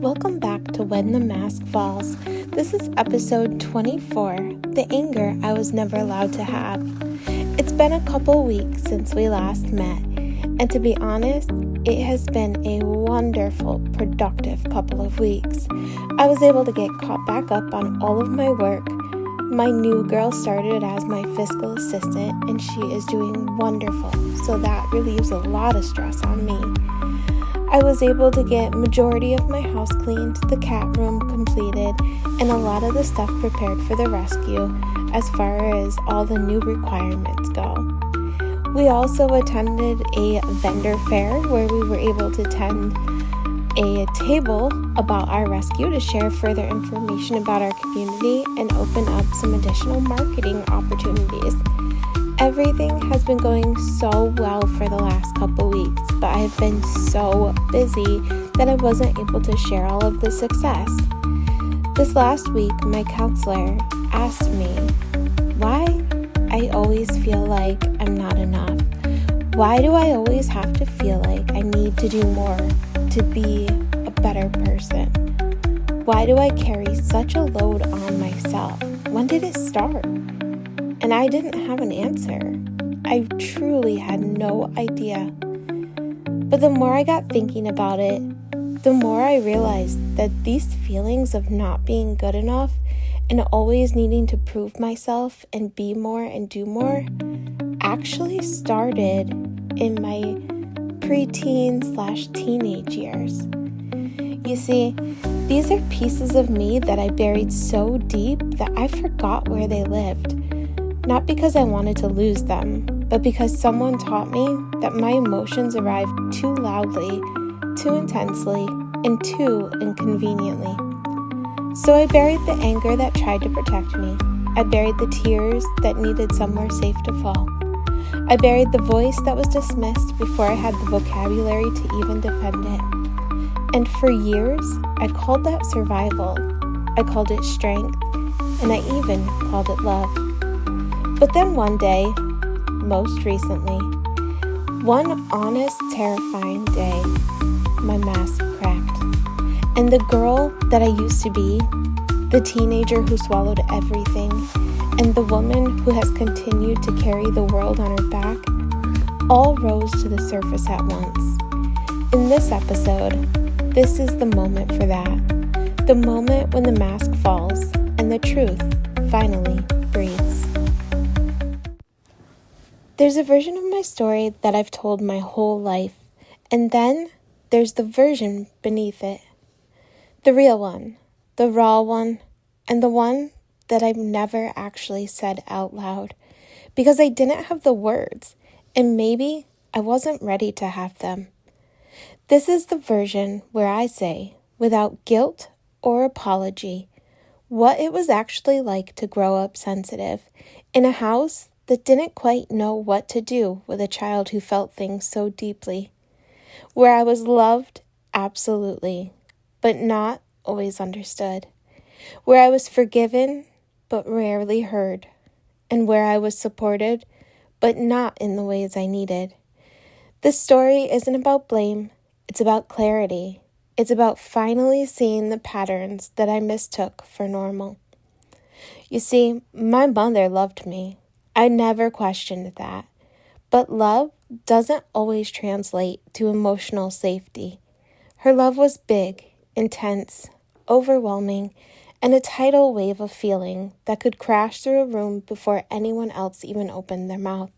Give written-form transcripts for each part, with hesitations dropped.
Welcome back to When the Mask Falls. This is episode 24, The Anger I Was Never Allowed to Have. It's been a couple weeks since we last met, and to be honest, it has been a wonderful, productive couple of weeks. I was able to get caught back up on all of my work. My new girl started as my fiscal assistant, and she is doing wonderful, so that relieves a lot of stress on me. I was able to get majority of my house cleaned, the cat room completed, and a lot of the stuff prepared for the rescue as far as all the new requirements go. We also attended a vendor fair where we were able to attend a table about our rescue to share further information about our community and open up some additional marketing opportunities. Everything has been going so well for the last couple weeks, but I have been so busy that I wasn't able to share all of the success. This last week, my counselor asked me why I always feel like I'm not enough. Why do I always have to feel like I need to do more to be a better person? Why do I carry such a load on myself? When did it start? And I didn't have an answer. I truly had no idea. But the more I got thinking about it, the more I realized that these feelings of not being good enough and always needing to prove myself and be more and do more actually started in my preteen/teenage years. You see, these are pieces of me that I buried so deep that I forgot where they lived. Not because I wanted to lose them, but because someone taught me that my emotions arrived too loudly, too intensely, and too inconveniently. So I buried the anger that tried to protect me. I buried the tears that needed somewhere safe to fall. I buried the voice that was dismissed before I had the vocabulary to even defend it. And for years, I called that survival. I called it strength, and I even called it love. But then one day, most recently, one honest, terrifying day, my mask cracked. And the girl that I used to be, the teenager who swallowed everything, and the woman who has continued to carry the world on her back, all rose to the surface at once. In this episode, this is the moment for that. The moment when the mask falls and the truth finally breathes. There's a version of my story that I've told my whole life, and then there's the version beneath it. The real one, the raw one, and the one that I've never actually said out loud because I didn't have the words, and maybe I wasn't ready to have them. This is the version where I say, without guilt or apology, what it was actually like to grow up sensitive in a house that didn't quite know what to do with a child who felt things so deeply. Where I was loved, absolutely, but not always understood. Where I was forgiven, but rarely heard. And where I was supported, but not in the ways I needed. This story isn't about blame, it's about clarity. It's about finally seeing the patterns that I mistook for normal. You see, my mother loved me. I never questioned that. But love doesn't always translate to emotional safety. Her love was big, intense, overwhelming, and a tidal wave of feeling that could crash through a room before anyone else even opened their mouth.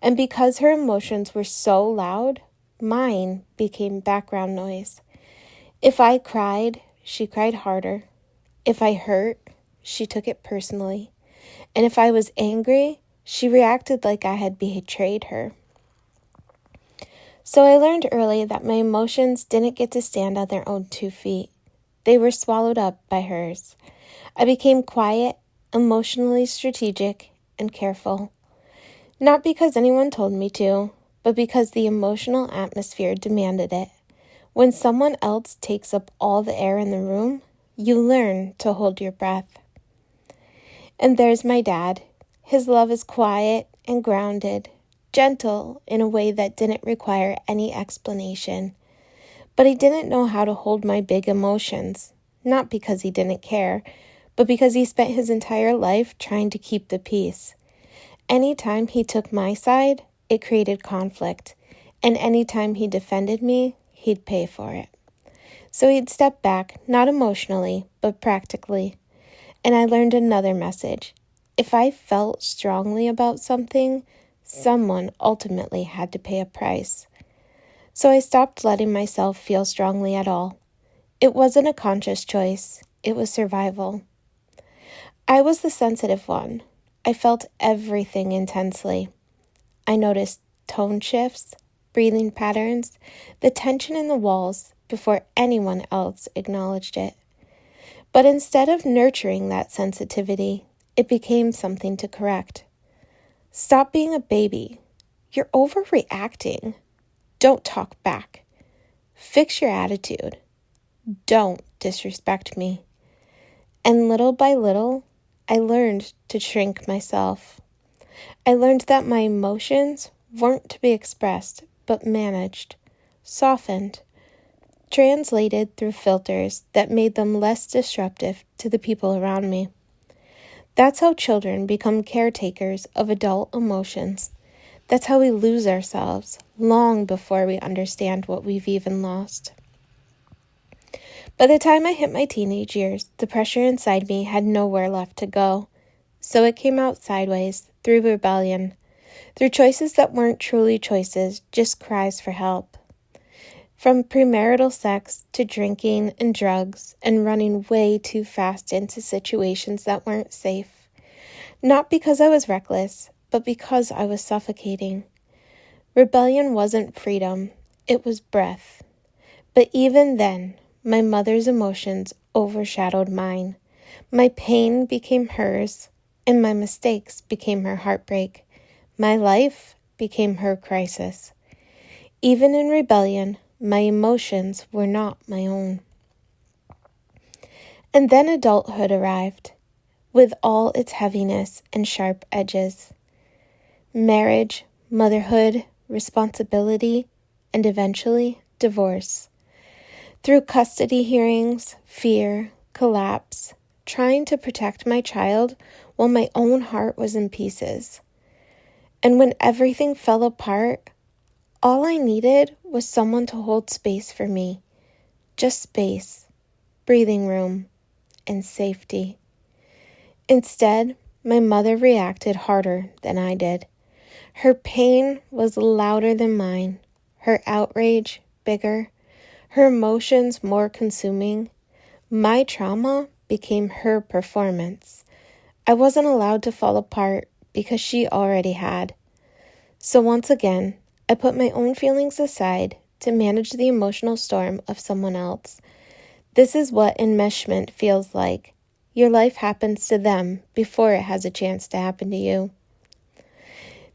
And because her emotions were so loud, mine became background noise. If I cried, she cried harder. If I hurt, she took it personally. And if I was angry, she reacted like I had betrayed her. So I learned early that my emotions didn't get to stand on their own 2 feet. They were swallowed up by hers. I became quiet, emotionally strategic, and careful. Not because anyone told me to, but because the emotional atmosphere demanded it. When someone else takes up all the air in the room, you learn to hold your breath. And there's my dad. His love is quiet and grounded, gentle in a way that didn't require any explanation. But he didn't know how to hold my big emotions, not because he didn't care, but because he spent his entire life trying to keep the peace. Anytime he took my side, it created conflict, and anytime he defended me, he'd pay for it. So he'd step back, not emotionally, but practically. And I learned another message. If I felt strongly about something, someone ultimately had to pay a price. So I stopped letting myself feel strongly at all. It wasn't a conscious choice. It was survival. I was the sensitive one. I felt everything intensely. I noticed tone shifts, breathing patterns, the tension in the walls before anyone else acknowledged it. But instead of nurturing that sensitivity, it became something to correct. Stop being a baby. You're overreacting. Don't talk back. Fix your attitude. Don't disrespect me. And little by little, I learned to shrink myself. I learned that my emotions weren't to be expressed, but managed, softened, translated through filters that made them less disruptive to the people around me. That's how children become caretakers of adult emotions. That's how we lose ourselves long before we understand what we've even lost. By the time I hit my teenage years, the pressure inside me had nowhere left to go. So it came out sideways, through rebellion, through choices that weren't truly choices, just cries for help. From premarital sex to drinking and drugs and running way too fast into situations that weren't safe. Not because I was reckless, but because I was suffocating. Rebellion wasn't freedom, it was breath. But even then, my mother's emotions overshadowed mine. My pain became hers, and my mistakes became her heartbreak. My life became her crisis. Even in rebellion, my emotions were not my own. And then adulthood arrived, with all its heaviness and sharp edges. Marriage, motherhood, responsibility, and eventually divorce. Through custody hearings, fear, collapse, trying to protect my child while my own heart was in pieces. And when everything fell apart, all I needed was someone to hold space for me. Just space, breathing room, and safety. Instead, my mother reacted harder than I did. Her pain was louder than mine, her outrage bigger, her emotions more consuming. My trauma became her performance. I wasn't allowed to fall apart because she already had. So once again, I put my own feelings aside to manage the emotional storm of someone else. This is what enmeshment feels like. Your life happens to them before it has a chance to happen to you.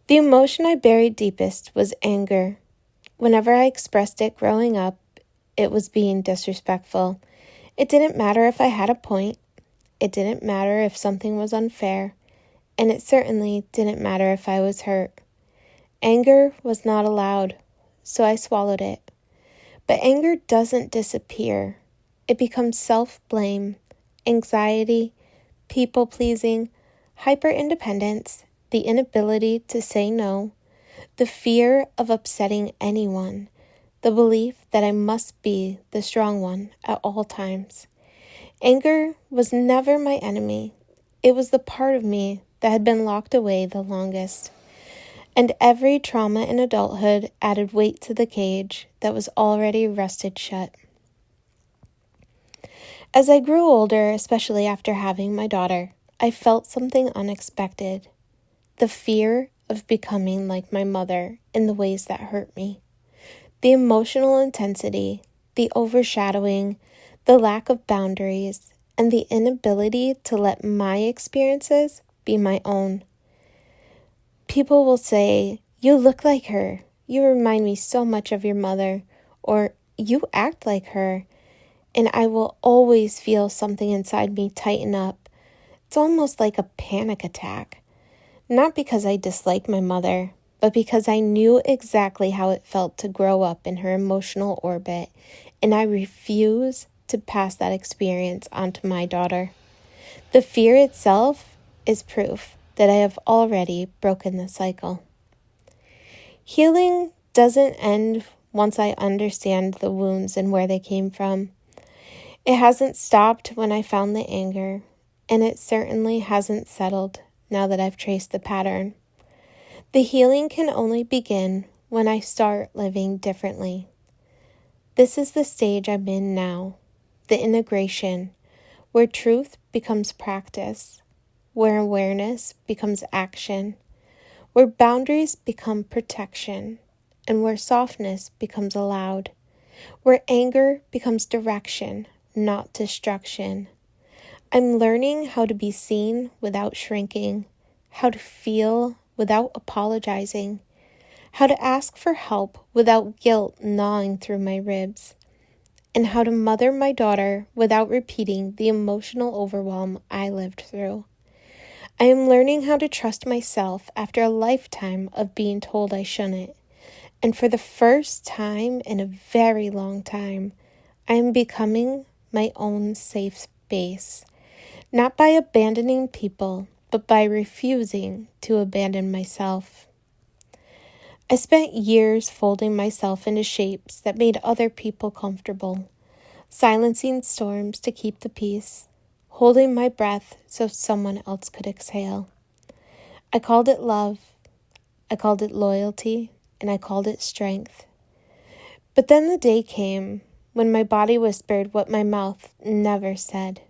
The emotion I buried deepest was anger. Whenever I expressed it growing up, it was being disrespectful. It didn't matter if I had a point. It didn't matter if something was unfair. And it certainly didn't matter if I was hurt. Anger was not allowed, so I swallowed it. But anger doesn't disappear. It becomes self-blame, anxiety, people-pleasing, hyper-independence, the inability to say no, the fear of upsetting anyone, the belief that I must be the strong one at all times. Anger was never my enemy. It was the part of me that had been locked away the longest. And every trauma in adulthood added weight to the cage that was already rusted shut. As I grew older, especially after having my daughter, I felt something unexpected. The fear of becoming like my mother in the ways that hurt me. The emotional intensity, the overshadowing, the lack of boundaries, and the inability to let my experiences be my own. People will say, "You look like her. You remind me so much of your mother," or "You act like her." And I will always feel something inside me tighten up. It's almost like a panic attack. Not because I dislike my mother, but because I knew exactly how it felt to grow up in her emotional orbit and I refuse to pass that experience on to my daughter. The fear itself is proof that I have already broken the cycle. Healing doesn't end once I understand the wounds and where they came from. It hasn't stopped when I found the anger, and it certainly hasn't settled now that I've traced the pattern. The healing can only begin when I start living differently. This is the stage I'm in now, the integration, where truth becomes practice, where awareness becomes action, where boundaries become protection, and where softness becomes allowed, where anger becomes direction, not destruction. I'm learning how to be seen without shrinking, how to feel without apologizing, how to ask for help without guilt gnawing through my ribs, and how to mother my daughter without repeating the emotional overwhelm I lived through. I am learning how to trust myself after a lifetime of being told I shouldn't, and for the first time in a very long time, I am becoming my own safe space, not by abandoning people, but by refusing to abandon myself. I spent years folding myself into shapes that made other people comfortable, silencing storms to keep the peace, holding my breath so someone else could exhale. I called it love, I called it loyalty, and I called it strength. But then the day came when my body whispered what my mouth never said.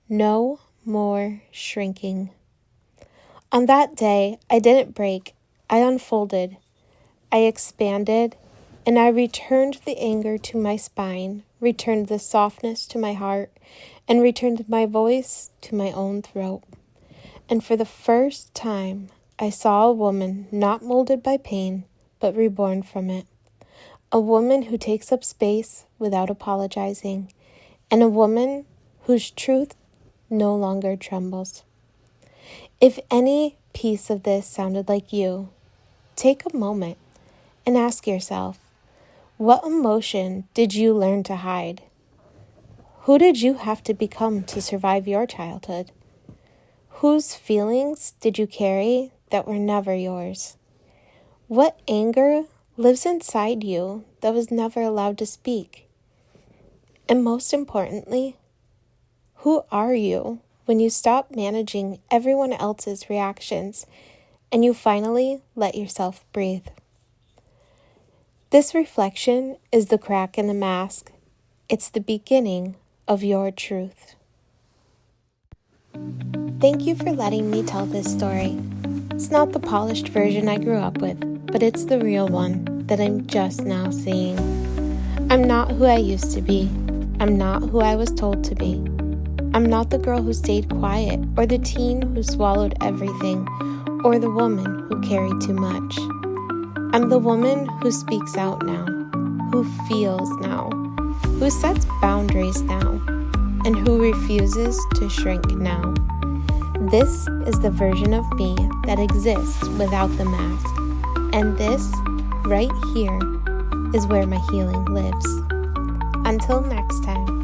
No more shrinking. On that day, I didn't break, I unfolded. I expanded, and I returned the anger to my spine, returned the softness to my heart, and returned my voice to my own throat. And for the first time, I saw a woman not molded by pain, but reborn from it. A woman who takes up space without apologizing, and a woman whose truth no longer trembles. If any piece of this sounded like you, take a moment and ask yourself, what emotion did you learn to hide? Who did you have to become to survive your childhood? Whose feelings did you carry that were never yours? What anger lives inside you that was never allowed to speak? And most importantly, who are you when you stop managing everyone else's reactions and you finally let yourself breathe? This reflection is the crack in the mask. It's the beginning of your truth. Thank you for letting me tell this story. It's not the polished version I grew up with, but it's the real one that I'm just now seeing. I'm not who I used to be. I'm not who I was told to be. I'm not the girl who stayed quiet, or the teen who swallowed everything, or the woman who carried too much. I'm the woman who speaks out now, who feels now, who sets boundaries now, and who refuses to shrink now. This is the version of me that exists without the mask. And this, right here, is where my healing lives. Until next time.